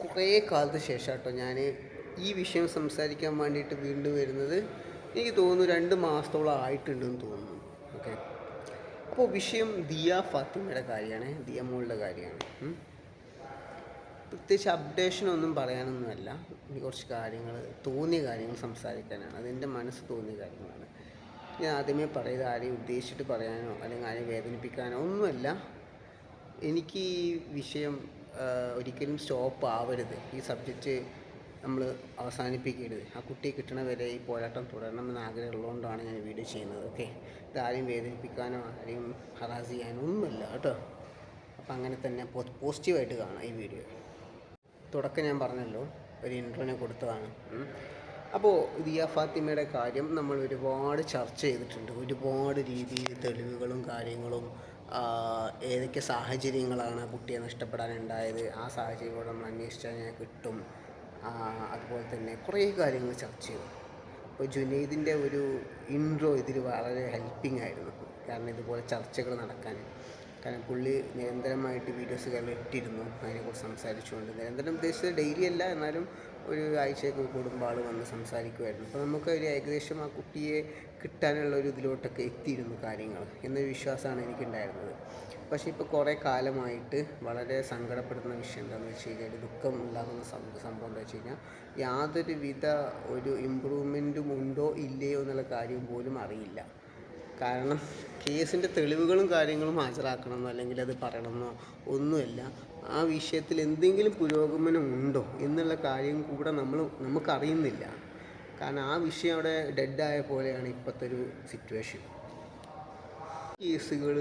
കുറേ കാലത്ത് ശേഷം കേട്ടോ ഞാൻ ഈ വിഷയം സംസാരിക്കാൻ വേണ്ടിയിട്ട് വീണ്ടും വരുന്നത്. എനിക്ക് തോന്നുന്നു 2 മാസത്തോളം ആയിട്ടുണ്ടെന്ന് തോന്നുന്നു. ഓക്കെ, അപ്പോൾ വിഷയം ദിയ ഫാത്തിമയുടെ കാര്യമാണ്, ദിയ മോളുടെ കാര്യമാണ്. പ്രത്യേകിച്ച് അപ്ഡേഷനൊന്നും പറയാനൊന്നുമല്ല, എനിക്ക് കുറച്ച് കാര്യങ്ങൾ, തോന്നിയ കാര്യങ്ങൾ സംസാരിക്കാനാണ്. അതെൻ്റെ മനസ്സ് തോന്നിയ കാര്യങ്ങളാണ്. ഞാൻ ആദ്യമേ പറയുന്നത് ആരെയും ഉദ്ദേശിച്ചിട്ട് പറയാനോ അല്ലെങ്കിൽ ആരെയും വേദനിപ്പിക്കാനോ ഒന്നുമല്ല. എനിക്ക് ഈ വിഷയം ഒരിക്കലും സ്റ്റോപ്പ് ആവരുത്, ഈ സബ്ജക്റ്റ് നമ്മൾ അവസാനിപ്പിക്കരുത്. ആ കുട്ടിയെ കിട്ടണ വരെ ഈ പോരാട്ടം തുടരണമെന്ന് ആഗ്രഹമുള്ളതുകൊണ്ടാണ് ഞാൻ വീഡിയോ ചെയ്യുന്നത്. ഓക്കെ, ഇതാരെയും വേദനിപ്പിക്കാനോ ആരെയും ഹറാസ് ചെയ്യാനോ ഒന്നുമല്ല കേട്ടോ. അപ്പോൾ അങ്ങനെ തന്നെ പോസിറ്റീവായിട്ട് കാണാം ഈ വീഡിയോ. തുടക്കം ഞാൻ പറഞ്ഞല്ലോ, ഒരു ഇൻട്രോനെ കൊടുത്തതാണ്. അപ്പോൾ ദിയ ഫാത്തിമയുടെ കാര്യം നമ്മൾ ഒരുപാട് ചർച്ച ചെയ്തിട്ടുണ്ട്. ഒരുപാട് രീതിയിൽ തെളിവുകളും കാര്യങ്ങളും, ഏതൊക്കെ സാഹചര്യങ്ങളാണ് കുട്ടിയെ നഷ്ടപ്പെടാനുണ്ടായത്, ആ സാഹചര്യങ്ങളോട് നമ്മൾ അന്വേഷിച്ചാൽ ഞാൻ കിട്ടും. അതുപോലെ തന്നെ കുറേ കാര്യങ്ങൾ ചർച്ച ചെയ്തു. അപ്പോൾ ജുനൈദിൻ്റെ ഒരു ഇൻട്രോ ഇതിൽ വളരെ ഹെൽപ്പിംഗ് ആയിരുന്നു, കാരണം ഇതുപോലെ ചർച്ചകൾ നടക്കാൻ. കാരണം പുള്ളി നിരന്തരമായിട്ട് വീഡിയോസുകൾ ഇട്ടിരുന്നു, അതിനെക്കുറിച്ച് സംസാരിച്ചുകൊണ്ട്. നിരന്തരം ഉദ്ദേശിച്ചത് ഡെയിലി അല്ല, എന്നാലും ഒരു ആഴ്ചയൊക്കെ കൂടുമ്പോൾ ആൾ വന്ന് സംസാരിക്കുമായിരുന്നു. അപ്പോൾ നമുക്ക് ഒരു ഏകദേശം ആ കുട്ടിയെ കിട്ടാനുള്ള ഒരു ഇതിലോട്ടൊക്കെ എത്തിയിരുന്നു കാര്യങ്ങൾ എന്നൊരു വിശ്വാസമാണ് എനിക്കുണ്ടായിരുന്നത്. പക്ഷേ ഇപ്പോൾ കുറേ കാലമായിട്ട് വളരെ സങ്കടപ്പെടുന്ന വിഷയം എന്താണെന്ന് വെച്ച് കഴിഞ്ഞാൽ, ദുഃഖം ഉണ്ടാകുന്ന സംഭവം എന്താ വെച്ച് കഴിഞ്ഞാൽ, യാതൊരു വിധ ഒരു ഇമ്പ്രൂവ്മെൻറ്റും ഉണ്ടോ ഇല്ലയോ എന്നുള്ള കാര്യം പോലും അറിയില്ല. കാരണം കേസിൻ്റെ തെളിവുകളും കാര്യങ്ങളും ഹാജരാക്കണമെന്നോ അല്ലെങ്കിൽ അത് പറയണമെന്നോ ഒന്നുമല്ല. ആ വിഷയത്തിൽ എന്തെങ്കിലും പുരോഗമനം ഉണ്ടോ എന്നുള്ള കാര്യം കൂടെ നമുക്കറിയുന്നില്ല. കാരണം ആ വിഷയം അവിടെ ഡെഡായ പോലെയാണ് ഇപ്പോഴത്തെ ഒരു സിറ്റുവേഷൻ. കേസുകൾ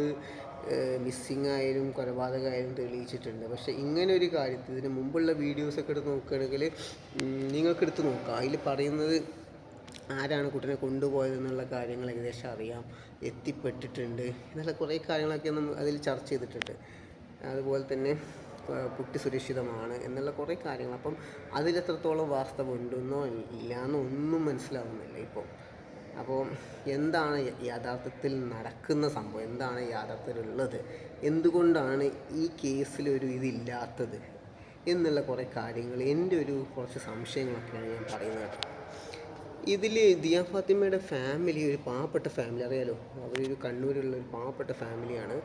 മിസ്സിങ് ആയാലും കൊലപാതകമായാലും തെളിയിച്ചിട്ടുണ്ട്. പക്ഷേ ഇങ്ങനെ ഒരു കാര്യത്തിൽ ഇതിന് മുമ്പുള്ള വീഡിയോസൊക്കെ എടുത്ത് നോക്കുകയാണെങ്കിൽ നിങ്ങൾക്കെടുത്ത് നോക്കാം. അതിൽ പറയുന്നത് ആരാണ് കുട്ടീനെ കൊണ്ടുപോയതെന്നുള്ള കാര്യങ്ങൾ ഏകദേശം അറിയാം, എത്തിപ്പെട്ടിട്ടുണ്ട് എന്നുള്ള കുറേ കാര്യങ്ങളൊക്കെ നമ്മൾ അതിൽ ചർച്ച ചെയ്തിട്ടുണ്ട്. അതുപോലെ തന്നെ കുട്ടി സുരക്ഷിതമാണ് എന്നുള്ള കുറേ കാര്യങ്ങൾ. അപ്പം അതിലെത്രത്തോളം വാസ്തവം ഉണ്ടെന്നോ ഇല്ലയെന്നോ ഒന്നും മനസ്സിലാവുന്നില്ല ഇപ്പോൾ. അപ്പോൾ എന്താണ് യഥാർത്ഥത്തിൽ നടക്കുന്ന സംഭവം, എന്താണ് യഥാർത്ഥത്തിലുള്ളത്, എന്തുകൊണ്ടാണ് ഈ കേസിലൊരു ഇതില്ലാത്തത് എന്നുള്ള കുറേ കാര്യങ്ങൾ, എൻ്റെ ഒരു കുറച്ച് സംശയങ്ങളൊക്കെയാണ് ഞാൻ പറയുന്നത്. ഇതിൽ ദിയ ഫാത്തിമയുടെ ഫാമിലി ഒരു പാവപ്പെട്ട ഫാമിലി, അറിയാലോ, അവരൊരു കണ്ണൂരുള്ള ഒരു പാവപ്പെട്ട ഫാമിലിയാണ്.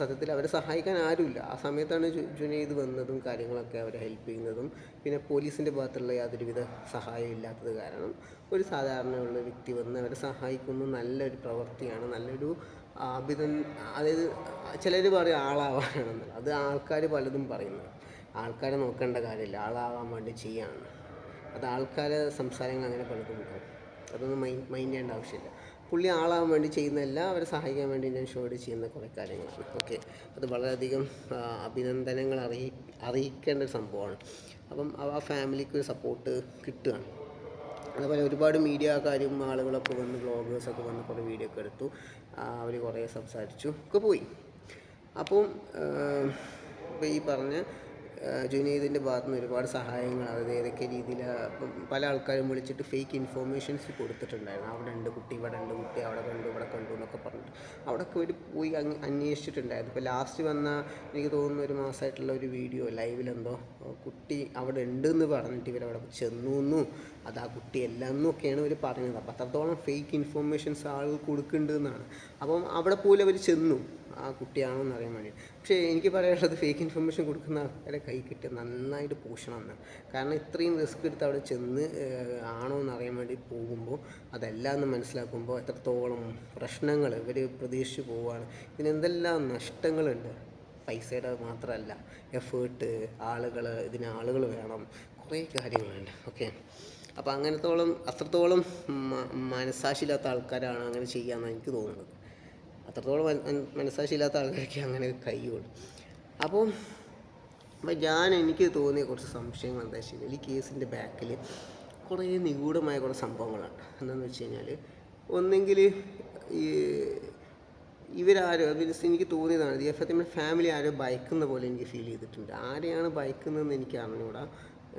സത്യത്തിൽ അവരെ സഹായിക്കാൻ ആരുമില്ല. ആ സമയത്താണ് ജുനൈദ് വന്നതും കാര്യങ്ങളൊക്കെ അവരെ ഹെൽപ്പ് ചെയ്യുന്നതും. പിന്നെ പോലീസിൻ്റെ ഭാഗത്തുള്ള യാതൊരുവിധ സഹായം ഇല്ലാത്തത് കാരണം ഒരു സാധാരണയുള്ള വ്യക്തി വന്ന് അവരെ സഹായിക്കുന്നു. നല്ലൊരു പ്രവൃത്തിയാണ്, നല്ലൊരു അതായത് ചിലർ പറയും ആളാവാനാണെന്ന്. അത് ആൾക്കാർ പലതും പറയുന്നു. ആൾക്കാരെ നോക്കേണ്ട കാര്യമില്ല, ആളാവാൻ വേണ്ടി ചെയ്യാണ്. അത് ആൾക്കാരെ സംസാരങ്ങൾ അങ്ങനെ പലതും ഉണ്ടാവും, അതൊന്നും മൈൻഡ് ചെയ്യേണ്ട ആവശ്യമില്ല. പുള്ളി ആളാവാൻ വേണ്ടി ചെയ്യുന്നതല്ല, അവരെ സഹായിക്കാൻ വേണ്ടി ഞാൻ ഷോഡ് ചെയ്യുന്ന കുറേ കാര്യങ്ങളാണ്. ഓക്കെ, അത് വളരെയധികം അഭിനന്ദനങ്ങൾ അറിയിക്കേണ്ട ഒരു സംഭവമാണ്. അപ്പം ആ ഫാമിലിക്ക് ഒരു സപ്പോർട്ട് കിട്ടുകയാണ്. അതുപോലെ ഒരുപാട് മീഡിയക്കാരും ആളുകളൊക്കെ വന്ന്, വ്ളോഗേഴ്സൊക്കെ വന്ന് കുറേ വീഡിയോ ഒക്കെ എടുത്തു. അവർ കുറേ സംസാരിച്ചു ഒക്കെ പോയി. അപ്പം ഇപ്പോൾ ഈ പറഞ്ഞ ജുനൈദിൻ്റെ ഭാഗത്തു നിന്ന് ഒരുപാട് സഹായങ്ങൾ, അതായത് ഏതൊക്കെ രീതിയിൽ പല ആൾക്കാരും വിളിച്ചിട്ട് ഫേക്ക് ഇൻഫോർമേഷൻസ് കൊടുത്തിട്ടുണ്ടായിരുന്നു. അവിടെ ഉണ്ട് കുട്ടി, ഇവിടെ ഉണ്ട് കുട്ടി, അവിടെ കണ്ടു ഇവിടെ കണ്ടു എന്നൊക്കെ പറഞ്ഞിട്ട് അവിടെയൊക്കെ അവർ പോയി അന്വേഷിച്ചിട്ടുണ്ടായിരുന്നു. ഇപ്പോൾ ലാസ്റ്റ് വന്ന എനിക്ക് തോന്നുന്നു 1 മാസമായിട്ടുള്ള ഒരു വീഡിയോ ലൈവിലെന്തോ കുട്ടി അവിടെ ഉണ്ടെന്ന് പറഞ്ഞിട്ട് ഇവരവിടെ ചെന്നു, അത് ആ കുട്ടി അല്ല എന്നൊക്കെയാണ് ഇവർ പറഞ്ഞത്. അപ്പോൾ അത്രത്തോളം ഫേക്ക് ഇൻഫോർമേഷൻസ് ആളുകൾ കൊടുക്കുന്നുണ്ടെന്നാണ്. അപ്പം അവിടെ പോലും അവർ ചെന്നു ആ കുട്ടിയാണോ എന്ന് അറിയാൻ വേണ്ടി. പക്ഷേ എനിക്ക് പറയാനുള്ളത്, ഫേക്ക് ഇൻഫർമേഷൻ കൊടുക്കുന്ന ആൾക്കാരെ കൈ കിട്ടി നന്നായിട്ട് പൂശണം എന്ന്. കാരണം ഇത്രയും റിസ്ക് എടുത്ത് അവിടെ ചെന്ന് ആണോ എന്ന് അറിയാൻ വേണ്ടി പോകുമ്പോൾ അതല്ല എന്ന് മനസ്സിലാക്കുമ്പോൾ എത്രത്തോളം പ്രശ്നങ്ങൾ ഇവർ പ്രതീക്ഷിച്ച് പോവുകയാണ്. ഇതിനെന്തെല്ലാം നഷ്ടങ്ങളുണ്ട്. പൈസയുടെ മാത്രമല്ല, എഫേർട്ട്, ഇതിന് ആളുകൾ വേണം, കുറേ കാര്യങ്ങളുണ്ട്. ഓക്കെ, അപ്പോൾ അത്രത്തോളം മനസ്സാക്ഷിയില്ലാത്ത ആൾക്കാരാണ് അങ്ങനെ ചെയ്യാമെന്നാണ് എനിക്ക് തോന്നുന്നത്. അത്രത്തോളം മനസ്സാക്ഷിയില്ലാത്ത ആൾക്കാർക്ക് അങ്ങനെ കഴിയുള്ളൂ. അപ്പം എനിക്ക് തോന്നിയ കുറച്ച് സംശയങ്ങൾ എന്താ വെച്ച് കഴിഞ്ഞാൽ, ഈ കേസിൻ്റെ ബാക്കിൽ കുറേ നിഗൂഢമായ കുറേ സംഭവങ്ങളാണ്. എന്താണെന്ന് വെച്ച് കഴിഞ്ഞാൽ, ഒന്നെങ്കിൽ ഈ ഇവരാരോ എനിക്ക് തോന്നിയതാണ്, ദിയ ഫാത്തിമയുടെ ഫാമിലി ആരോ ഭയക്കുന്ന പോലെ എനിക്ക് ഫീൽ ചെയ്തിട്ടുണ്ട്. ആരെയാണ് ഭയക്കുന്നതെന്ന് എനിക്ക് അറിഞ്ഞുകൂടാ.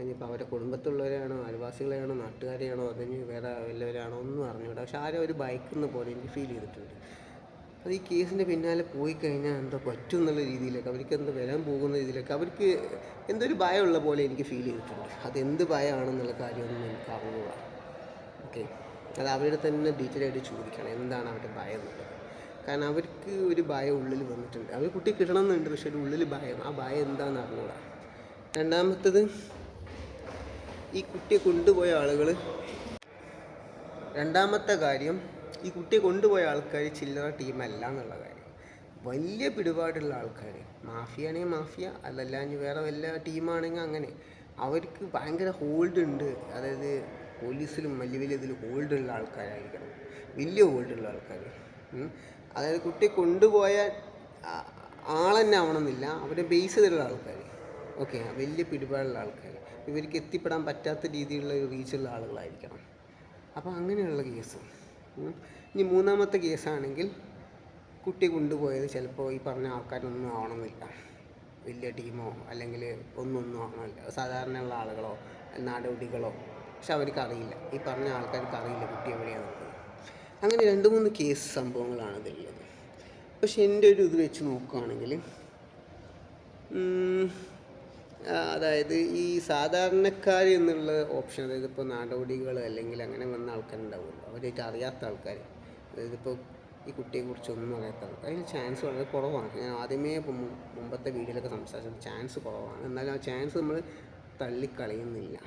ഇനിയിപ്പോൾ അവരുടെ കുടുംബത്തുള്ളവരാണോ, അയൽവാസികളെയാണോ, നാട്ടുകാരെയാണോ, അതിന് വേറെ വല്ലവരാണോ ഒന്നും അറിഞ്ഞുകൂടാ. പക്ഷെ ആരോ ഒരു ഭയക്കുന്ന പോലെ എനിക്ക് ഫീൽ ചെയ്തിട്ടുണ്ട്. അത് ഈ കേസിൻ്റെ പിന്നാലെ പോയി കഴിഞ്ഞാൽ എന്തോ പറ്റും എന്നുള്ള രീതിയിലൊക്കെ അവർക്ക് എന്തോ വരാൻ പോകുന്ന രീതിയിലൊക്കെ അവർക്ക് എന്തോ ഒരു ഭയമുള്ള പോലെ എനിക്ക് ഫീൽ ചെയ്തിട്ടുണ്ട്. അതെന്ത് ഭയമാണെന്നുള്ള കാര്യമൊന്നും എനിക്ക് അറിഞ്ഞുകൂടാ. ഓക്കെ, അത് അവരുടെ തന്നെ ഡീറ്റെയിൽ ആയിട്ട് ചോദിക്കണം എന്താണ് അവരുടെ ഭയം എന്നുള്ളത്. കാരണം അവർക്ക് ഒരു ഭയം ഉള്ളിൽ വന്നിട്ടുണ്ട്. അവർ കുട്ടി കിട്ടണമെന്നുണ്ട്, പക്ഷെ ഒരു ഉള്ളിൽ ഭയം, ആ ഭയം എന്താണെന്ന് അറിഞ്ഞുകൂടാ. രണ്ടാമത്തത്, ഈ കുട്ടിയെ കൊണ്ടുപോയ ആളുകൾ, രണ്ടാമത്തെ കാര്യം, ഈ കുട്ടിയെ കൊണ്ടുപോയ ആൾക്കാർ ചില്ലറ ടീമല്ല എന്നുള്ള കാര്യം. വലിയ പിടിപാടുള്ള ആൾക്കാർ, മാഫിയ ആണെങ്കിൽ മാഫിയ, അതല്ല ഇനി വേറെ വല്ല ടീമാണെങ്കിൽ അങ്ങനെ, അവർക്ക് ഭയങ്കര ഹോൾഡ് ഉണ്ട്. അതായത് പോലീസിലും വലിയ വലിയ ഇതിൽ ഹോൾഡുള്ള ആൾക്കാരായിരിക്കണം, വലിയ ഹോൾഡുള്ള ആൾക്കാർ. അതായത് കുട്ടിയെ കൊണ്ടുപോയ ആൾ തന്നെ ആവണമെന്നില്ല, അവരെ ബേസ് ചെയ്തിട്ടുള്ള ആൾക്കാർ. ഓക്കെ, വലിയ പിടിപാടുള്ള ആൾക്കാർ, ഇവർക്ക് എത്തിപ്പെടാൻ പറ്റാത്ത രീതിയിലുള്ള റീച്ചുള്ള ആളുകളായിരിക്കണം. അപ്പോൾ അങ്ങനെയുള്ള കേസ്. ഇനി മൂന്നാമത്തെ കേസാണെങ്കിൽ കുട്ടിയെ കൊണ്ടുപോയത് ചിലപ്പോൾ ഈ പറഞ്ഞ ആൾക്കാരൊന്നും ആവണമെന്നില്ല, വലിയ ടീമോ അല്ലെങ്കിൽ ഒന്നും ആവണമില്ല, സാധാരണയുള്ള ആളുകളോ നാടോടികളോ. പക്ഷെ അവർക്ക് അറിയില്ല, ഈ പറഞ്ഞ ആൾക്കാർക്ക് അറിയില്ല കുട്ടി എവിടെയാണെന്നുള്ളത്. അങ്ങനെ 2-3 കേസ് സംഭവങ്ങളാണ് ഇതിലുള്ളത്. പക്ഷെ എൻ്റെ ഒരു ഇത് വെച്ച് നോക്കുകയാണെങ്കിൽ, അതായത് ഈ സാധാരണക്കാർ എന്നുള്ള ഓപ്ഷൻ, അതായത് ഇപ്പോൾ നാടോടികൾ അല്ലെങ്കിൽ അങ്ങനെ വന്ന ആൾക്കാരുണ്ടാവുമല്ലോ, അവരായിട്ട് അറിയാത്ത ആൾക്കാർ, അതായത് ഇപ്പോൾ ഈ കുട്ടിയെക്കുറിച്ചൊന്നും അറിയാത്ത ആൾക്കാർ, അതിന് ചാൻസ് വളരെ കുറവാണ്. ഞാൻ ആദ്യമേ മുമ്പത്തെ വീഡിയോയിലൊക്കെ സംസാരിച്ചത് ചാൻസ് കുറവാണ്. എന്നാലും ആ ചാൻസ് നമ്മൾ തള്ളിക്കളയുന്നില്ല.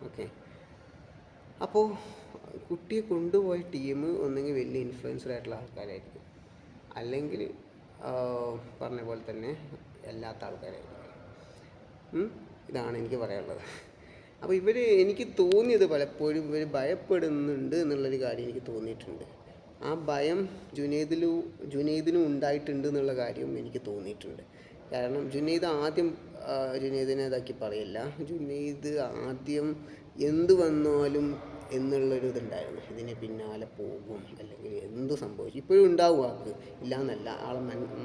ഓക്കെ, അപ്പോൾ കുട്ടിയെ കൊണ്ടുപോയ ടീം ഒന്നെങ്കിൽ വലിയ ഇൻഫ്ലുവൻസർ ആയിട്ടുള്ള ആൾക്കാരായിരിക്കും, അല്ലെങ്കിൽ പറഞ്ഞ പോലെ തന്നെ അല്ലാത്ത ആൾക്കാരായിരിക്കും. ഇതാണ് എനിക്ക് പറയാനുള്ളത്. അപ്പോൾ എനിക്ക് തോന്നിയത് പലപ്പോഴും ഇവർ ഭയപ്പെടുന്നുണ്ട് എന്നുള്ളൊരു കാര്യം എനിക്ക് തോന്നിയിട്ടുണ്ട്. ആ ഭയം ജുനൈദിനും ഉണ്ടായിട്ടുണ്ട് എന്നുള്ള കാര്യം എനിക്ക് തോന്നിയിട്ടുണ്ട്. കാരണം ജുനൈദിനെ ഇതാക്കി പറയില്ല. ജുനൈദ് ആദ്യം എന്ത് വന്നാലും എന്നുള്ളൊരു ഇതുണ്ടായിരുന്നു, ഇതിന് പിന്നാലെ പോകും അല്ലെങ്കിൽ എന്ത് സംഭവിച്ചു. ഇപ്പോഴും ഉണ്ടാവും, ആൾക്ക് ഇല്ല എന്നല്ല, ആളെ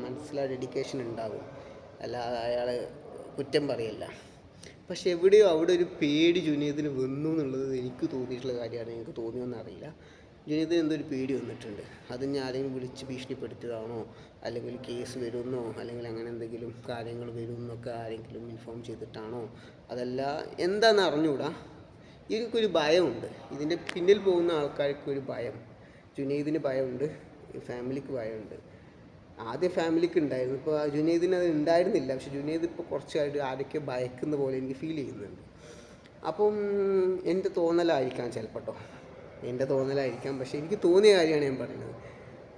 മനസ്സിലാ ഡെഡിക്കേഷൻ ഉണ്ടാകും, അല്ലാതെ അയാൾ കുറ്റം പറയല്ല. പക്ഷെ എവിടെയോ അവിടെ ഒരു പേടി ജുനൈദിന് വന്നു എന്നുള്ളത് എനിക്ക് തോന്നിയിട്ടുള്ള കാര്യമാണ്. എനിക്ക് തോന്നിയോന്ന് അറിയില്ല, ജുനൈദിന് എന്തൊരു പേടി വന്നിട്ടുണ്ട്. അത് ഞാൻ ആരെങ്കിലും വിളിച്ച് ഭീഷണിപ്പെടുത്തിയതാണോ, അല്ലെങ്കിൽ കേസ് വരുമെന്നോ, അല്ലെങ്കിൽ അങ്ങനെ എന്തെങ്കിലും കാര്യങ്ങൾ വരുമെന്നൊക്കെ ആരെങ്കിലും ഇൻഫോം ചെയ്തിട്ടാണോ, അതല്ല എന്താണെന്ന് അറിഞ്ഞുകൂടാ. ഇവർക്കൊരു ഭയമുണ്ട്, ഇതിൻ്റെ പിന്നിൽ പോകുന്ന ആൾക്കാർക്കൊരു ഭയം. ജുനൈദിന് ഭയമുണ്ട്, ഫാമിലിക്ക് ഭയമുണ്ട്. ആദ്യം ഫാമിലിക്ക് ഉണ്ടായിരുന്നു, ഇപ്പോൾ ജുനൈദിന് അത് ഉണ്ടായിരുന്നില്ല. പക്ഷെ ജുനൈദ് ഇപ്പോൾ കുറച്ചായിട്ട് ആരൊക്കെ ഭയക്കുന്ന പോലെ എനിക്ക് ഫീൽ ചെയ്യുന്നുണ്ട്. അപ്പം എൻ്റെ തോന്നലായിരിക്കാം ചിലപ്പോൾ എൻ്റെ തോന്നലായിരിക്കാം, പക്ഷേ എനിക്ക് തോന്നിയ കാര്യമാണ് ഞാൻ പറയുന്നത്.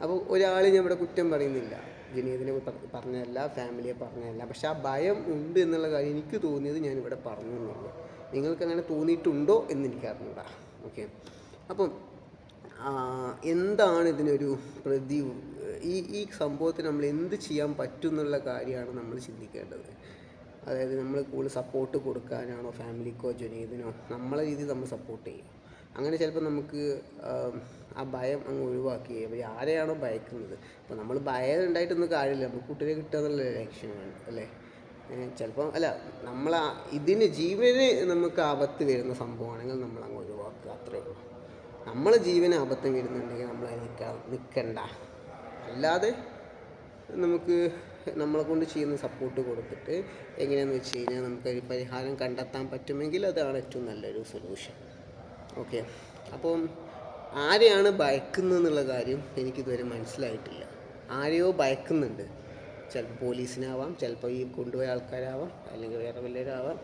അപ്പോൾ ഒരാൾ ഞാൻ ഇവിടെ കുറ്റം പറയുന്നില്ല, ജുനൈദിനെ പറഞ്ഞതല്ല, ഫാമിലിയെ പറഞ്ഞതല്ല. പക്ഷെ ആ ഭയം ഉണ്ട് എന്നുള്ള കാര്യം എനിക്ക് തോന്നിയത് ഞാനിവിടെ പറഞ്ഞു എന്നുള്ളൂ. നിങ്ങൾക്ക് അങ്ങനെ തോന്നിയിട്ടുണ്ടോ എന്ന് എനിക്ക് അറിഞ്ഞൂടാ. ഓക്കെ, അപ്പം എന്താണ് ഇതിനൊരു ഈ സംഭവത്തിന് നമ്മൾ എന്ത് ചെയ്യാൻ പറ്റും എന്നുള്ള കാര്യമാണ് നമ്മൾ ചിന്തിക്കേണ്ടത്. അതായത് നമ്മൾ കൂടുതൽ സപ്പോർട്ട് കൊടുക്കാനാണോ ഫാമിലിക്കോ ജുനൈദിനോ, നമ്മളെ രീതിയിൽ നമ്മൾ സപ്പോർട്ട് ചെയ്യും. അങ്ങനെ ചിലപ്പോൾ നമുക്ക് ആ ഭയം അങ്ങ് ഒഴിവാക്കി അവർ ആരെയാണോ ഭയക്കുന്നത്. ഇപ്പോൾ നമ്മൾ ഭയം ഉണ്ടായിട്ടൊന്നും കാര്യമില്ല, നമുക്ക് കുട്ടിയെ കിട്ടുക എന്നുള്ള ലക്ഷ്യമാണ് അല്ലേ. ചിലപ്പം അല്ല, ഇതിന് ജീവന് നമുക്ക് ആപത്ത് വരുന്ന സംഭവമാണെങ്കിൽ നമ്മൾ അങ്ങ് ഒഴിവാക്കുക, അത്രേ ഉള്ളൂ. നമ്മളെ ജീവന് ആപത്ത് വരുന്നുണ്ടെങ്കിൽ നമ്മൾ നിൽക്കണ്ട. അല്ലാതെ നമുക്ക് നമ്മളെ കൊണ്ട് ചെയ്യുന്ന സപ്പോർട്ട് കൊടുത്തിട്ട് എങ്ങനെയാണെന്ന് വെച്ച് കഴിഞ്ഞാൽ നമുക്കൊരു പരിഹാരം കണ്ടെത്താൻ പറ്റുമെങ്കിൽ അതാണ് ഏറ്റവും നല്ലൊരു സൊല്യൂഷൻ. ഓക്കെ, അപ്പം ആരെയാണ് ഭയക്കുന്നതെന്നുള്ള കാര്യം എനിക്കിതുവരെ മനസ്സിലായിട്ടില്ല. ആരെയോ ഭയക്കുന്നുണ്ട്, ചിലപ്പോൾ പോലീസിനാവാം, ചിലപ്പോൾ ഈ കൊണ്ടുപോയ ആൾക്കാരാവാം, അല്ലെങ്കിൽ വേറെ വല്ലവരാവാം.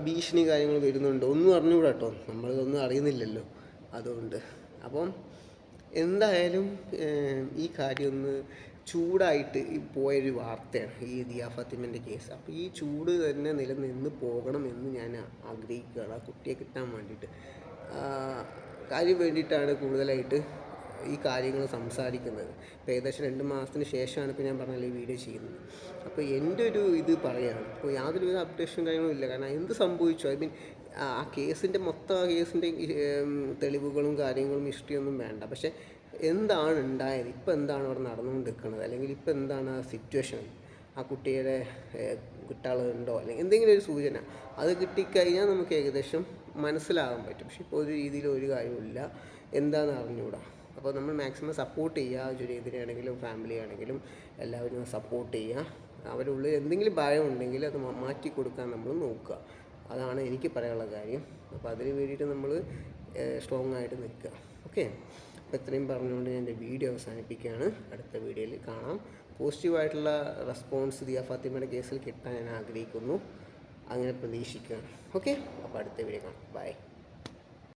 ഭീഷണി കാര്യങ്ങൾ വരുന്നുണ്ട്, ഒന്നും അറിഞ്ഞുകൂടാ കേട്ടോ, നമ്മളിതൊന്നും അറിയുന്നില്ലല്ലോ. അതുകൊണ്ട് അപ്പം എന്തായാലും ഈ കാര്യം ഒന്ന് ചൂടായിട്ട് പോയൊരു വാർത്തയാണ് ഈ ദിയ ഫാത്തിമേൻ്റെ കേസ്. അപ്പോൾ ഈ ചൂട് തന്നെ നിലനിന്ന് പോകണമെന്ന് ഞാൻ ആഗ്രഹിക്കുകയാണ്, ആ കുട്ടിയെ കിട്ടാൻ വേണ്ടിയിട്ട്. കാര്യം വേണ്ടിയിട്ടാണ് കൂടുതലായിട്ട് ഈ കാര്യങ്ങൾ സംസാരിക്കുന്നത്. ഇപ്പോൾ ഏകദേശം 2 മാസത്തിന് ശേഷമാണ് ഇപ്പോൾ ഞാൻ പറഞ്ഞ ഈ വീഡിയോ ചെയ്യുന്നത്. അപ്പോൾ എൻ്റെ ഒരു ഇത് പറയുകയാണ്, ഇപ്പോൾ യാതൊരു അപ്ഡേഷൻ കാര്യങ്ങളും ഇല്ല. കാരണം എന്ത് സംഭവിച്ചു, ഐ മീൻ ആ കേസിൻ്റെ തെളിവുകളും കാര്യങ്ങളും ഹിസ്റ്ററിയൊന്നും വേണ്ട. പക്ഷേ എന്താണ് ഉണ്ടായത്, ഇപ്പോൾ എന്താണ് അവിടെ നടന്നുകൊണ്ടിരിക്കുന്നത്, അല്ലെങ്കിൽ ഇപ്പോൾ എന്താണ് ആ സിറ്റുവേഷൻ, ആ കുട്ടിയുടെ കിട്ടാളുണ്ടോ, അല്ലെങ്കിൽ എന്തെങ്കിലും ഒരു സൂചന അത് കിട്ടിക്കഴിഞ്ഞാൽ നമുക്ക് ഏകദേശം മനസ്സിലാകാൻ പറ്റും. പക്ഷെ ഇപ്പോൾ ഒരു രീതിയിൽ ഒരു കാര്യമില്ല, എന്താണെന്ന് അറിഞ്ഞുകൂടാ. അപ്പോൾ നമ്മൾ മാക്സിമം സപ്പോർട്ട് ചെയ്യുക, ജുനൈദിനാണെങ്കിലും ഫാമിലി ആണെങ്കിലും എല്ലാവരും സപ്പോർട്ട് ചെയ്യുക. അവരുടെ ഉള്ളിൽ എന്തെങ്കിലും ഭയം ഉണ്ടെങ്കിൽ അത് മാറ്റി കൊടുക്കാൻ നമ്മൾ നോക്കുക. അതാണ് എനിക്ക് പറയാനുള്ള കാര്യം. അപ്പോൾ അതിന് വേണ്ടിയിട്ട് നമ്മൾ സ്ട്രോങ് ആയിട്ട് നിൽക്കുക. ഓക്കെ, അപ്പോൾ ഇത്രയും പറഞ്ഞുകൊണ്ട് ഞാൻ എൻ്റെ വീഡിയോ അവസാനിപ്പിക്കുകയാണ്. അടുത്ത വീഡിയോയിൽ കാണാം. പോസിറ്റീവായിട്ടുള്ള റെസ്പോൺസ് ദിയ ഫാത്തിമയുടെ കേസിൽ കിട്ടാൻ ഞാൻ ആഗ്രഹിക്കുന്നു, അങ്ങനെ പ്രതീക്ഷിക്കുകയാണ്. ഓക്കെ, അപ്പോൾ അടുത്ത വീഡിയോ കാണാം. ബൈ.